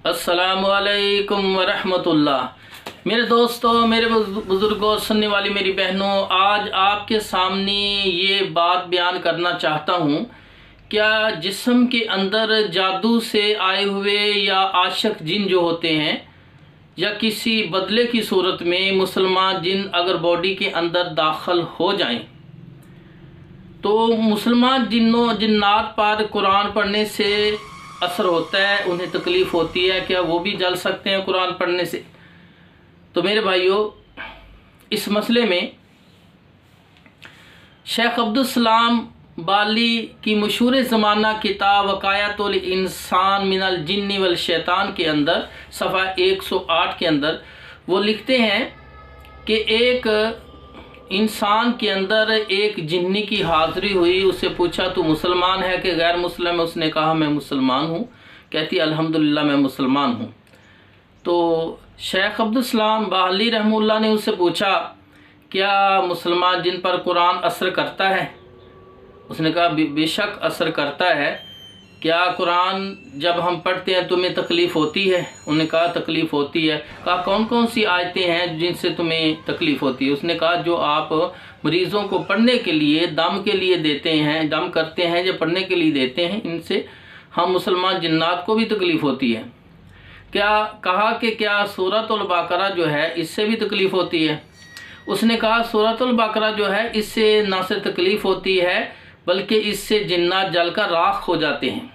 अस्सलामुअलैकुम वरहमतुल्लाह। मेरे दोस्तों, मेरे बुज़ुर्गों, सुनने वाली मेरी बहनों, आज आपके सामने ये बात बयान करना चाहता हूँ। क्या जिस्म के अंदर जादू से आए हुए या आशिक जिन जो होते हैं या किसी बदले की सूरत में मुसलमान जिन अगर बॉडी के अंदर दाखिल हो जाएं तो मुसलमान जिन्नात पर कुरान पढ़ने से असर होता है, उन्हें तकलीफ़ होती है, क्या वो भी जल सकते हैं कुरान पढ़ने से? तो मेरे भाइयों, इस मसले में शेख अब्दुल सलाम बाली की मशहूर ज़माना किताब वक़ायतुल इंसान मिनल जिन्नि वल शैतान के अंदर सफ़ा 108 के अंदर वो लिखते हैं कि एक इंसान के अंदर एक जिन्नी की हाज़िरी हुई। उससे पूछा तू मुसलमान है कि गैर मुस्लिम है? उसने कहा मैं मुसलमान हूँ। कहती अल्हम्दुलिल्लाह मैं मुसलमान हूँ। तो शेख अब्दुल सलाम बाली रहमुल्लाह ने उससे पूछा क्या मुसलमान जिन पर कुरान असर करता है? उसने कहा बेशक असर करता है। क्या कुरान जब हम पढ़ते हैं तुम्हें तकलीफ़ होती है? उन्होंने कहा तकलीफ़ होती है। कहा कौन कौन सी आयतें हैं जिनसे तुम्हें तकलीफ़ होती है? उसने कहा जो आप मरीज़ों को पढ़ने के लिए दम के लिए देते हैं, दम करते हैं, जो पढ़ने के लिए देते हैं, इनसे हम मुसलमान जिन्नात को भी तकलीफ़ होती है। क्या कहा कि क्या सूरतुल बकरा जो है इससे भी तकलीफ़ होती है? उसने कहा सूरतुल बकरा जो है इससे न सिर्फ तकलीफ़ होती है बल्कि इससे जिन्नात जलकर राख हो जाते हैं।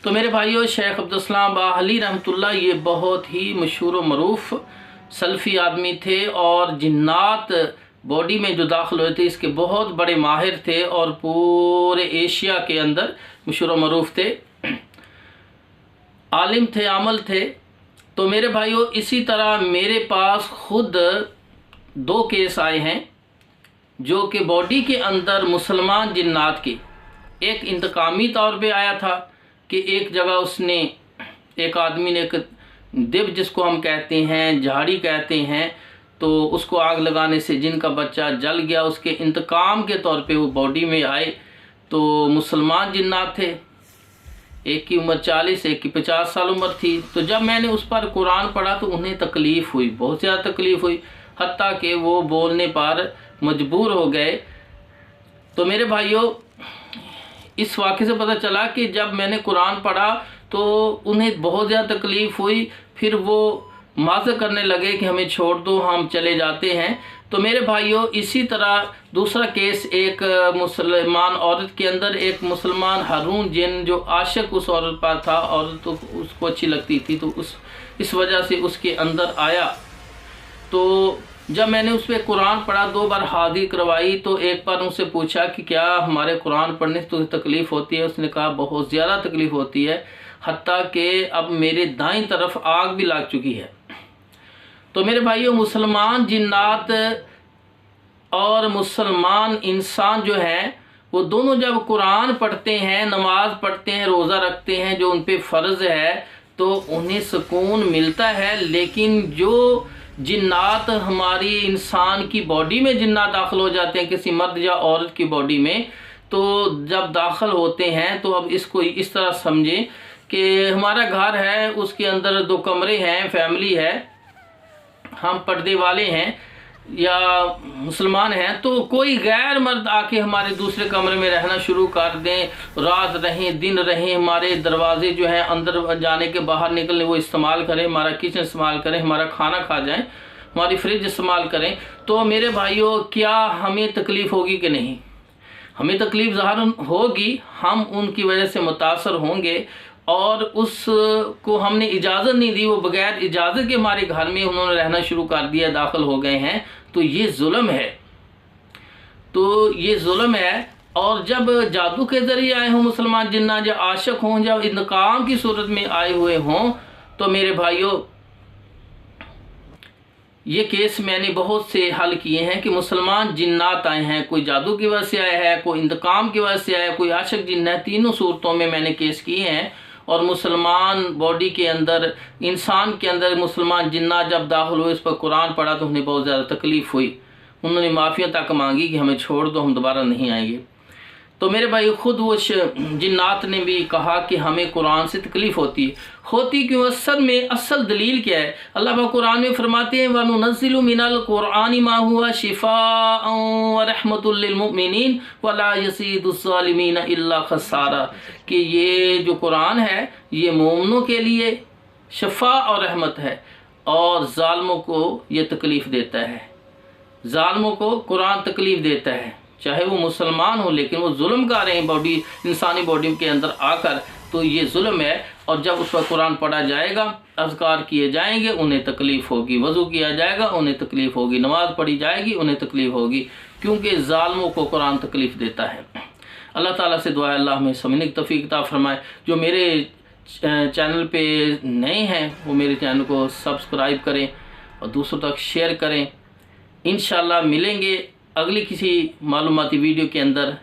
तो मेरे भाइयों, शेख अब्दुल सलाम बाली रहमतुल्लाह ये बहुत ही मशहूर व मरूफ सल्फ़ी आदमी थे और जिन्नात बॉडी में जो दाखिल हुए थे इसके बहुत बड़े माहिर थे और पूरे एशिया के अंदर मशहूर व मरूफ थे, आलिम थे, आमल थे। तो मेरे भाइयों, इसी तरह मेरे पास खुद 2 केस आए हैं जो कि बॉडी के अंदर मुसलमान जिन्नात के, एक इंतकामी तौर पे आया था कि एक जगह उसने एक आदमी ने एक दिब जिसको हम कहते हैं, झाड़ी कहते हैं, तो उसको आग लगाने से जिनका बच्चा जल गया, उसके इंतकाम के तौर पे वो बॉडी में आए। तो मुसलमान जिन्नात थे, एक की उम्र 40, एक की 50 साल उम्र थी। तो जब मैंने उस पर कुरान पढ़ा तो उन्हें तकलीफ़ हुई, बहुत ज़्यादा तकलीफ़ हुई, हत्ता कि वो बोलने पर मजबूर हो गए। तो मेरे भाइयों, इस वाक़े से पता चला कि जब मैंने कुरान पढ़ा तो उन्हें बहुत ज़्यादा तकलीफ़ हुई। फिर वो माज़ करने लगे कि हमें छोड़ दो, हम चले जाते हैं। तो मेरे भाइयों, इसी तरह दूसरा केस एक मुसलमान औरत के अंदर एक मुसलमान हारून जिन जो आशिक उस औरत पर था, औरत तो उसको अच्छी लगती थी, तो इस वजह से उसके अंदर आया। तो जब मैंने उस पर कुरान पढ़ा, 2 बार हाज़िरी करवाई, तो एक बार उनसे पूछा कि क्या हमारे कुरान पढ़ने से तुझे तकलीफ़ होती है? उसने कहा बहुत ज़्यादा तकलीफ़ होती है, हत्ता कि अब मेरे दाईं तरफ आग भी लग चुकी है। तो मेरे भाइयों, मुसलमान जिन्नात और मुसलमान इंसान जो हैं वो दोनों जब कुरान पढ़ते हैं, नमाज पढ़ते हैं, रोज़ा रखते हैं जो उन पर फ़र्ज़ है, तो उन्हें सुकून मिलता है। लेकिन जो जिन्नात हमारी इंसान की बॉडी में जिन्नात दाखिल हो जाते हैं किसी मर्द या औरत की बॉडी में, तो जब दाखिल होते हैं तो अब इसको इस तरह समझें कि हमारा घर है, उसके अंदर 2 कमरे हैं, फैमिली है, हम पर्दे वाले हैं या मुसलमान हैं, तो कोई गैर मर्द आके हमारे दूसरे कमरे में रहना शुरू कर दें, रात रहें दिन रहें, हमारे दरवाजे जो हैं अंदर जाने के बाहर निकलने वो इस्तेमाल करें, हमारा किचन इस्तेमाल करें, हमारा खाना खा जाएं, हमारी फ्रिज इस्तेमाल करें, तो मेरे भाइयों क्या हमें तकलीफ़ होगी कि नहीं? हमें तकलीफ़ ज़ाहिर होगी, हम उनकी वजह से मुतासर होंगे और उसको हमने इजाज़त नहीं दी, वो बग़ैर इजाज़त के हमारे घर में उन्होंने रहना शुरू कर दिया, दाखिल हो गए हैं, तो ये जुल्म है। तो ये जुल्म है। और जब जादू के ज़रिए आए हों मुसलमान जिन्ना, या आशिक हों, या इंतकाम की सूरत में आए हुए हों, तो मेरे भाइयों ये केस मैंने बहुत से हल किए हैं कि मुसलमान जिन्नात आए हैं, कोई जादू की वजह से आया है, कोई इंतकाम की वजह से आया है, कोई आशिक जिन्न है, तीनों सूरतों में मैंने केस किए हैं। और मुसलमान बॉडी के अंदर, इंसान के अंदर मुसलमान जिन्ना जब दाखिल हुए, इस पर कुरान पढ़ा तो उन्हें बहुत ज़्यादा तकलीफ़ हुई, उन्होंने माफ़िया तक मांगी कि हमें छोड़ दो, हम दोबारा नहीं आएंगे। तो मेरे भाई खुद वो जिन्नात ने भी कहा कि हमें कुरान से तकलीफ़ होती क्यों, असल दलील क्या है। अल्लाह पाक कुरान में फरमाते हैं वनुनज़्ज़िलु मिनल कुरानि मा हुवा शिफ़ाअन व रहमतुल लिल मुमिनीन वला यज़ीदुज़्ज़ालिमीन इल्ला खसारा, कि ये जो कुरान है ये मोमिनों के लिए शफा और रहमत है और ज़ालिमों को ये तकलीफ़ देता है। ज़ालिमों को कुरान तकलीफ़ देता है, चाहे वो मुसलमान हो लेकिन वो जुल्म कर रहे हैं इंसानी बॉडी के अंदर आकर, तो ये जुल्म है। और जब उस पर कुरान पढ़ा जाएगा, अज़कार किए जाएंगे, उन्हें तकलीफ़ होगी, वज़ू किया जाएगा, उन्हें तकलीफ़ होगी, नमाज़ पढ़ी जाएगी, उन्हें तकलीफ़ होगी, क्योंकि ज़ालिमों को कुरान तकलीफ़ देता है। अल्लाह ताला से दुआ है अल्लाह हमें समझने की तौफ़ीक अता फरमाए। जो मेरे चैनल पे नए हैं वो मेरे चैनल को सब्सक्राइब करें और दूसरों तक शेयर करें। इंशाल्लाह मिलेंगे अगली किसी मालूमाती वीडियो के अंदर।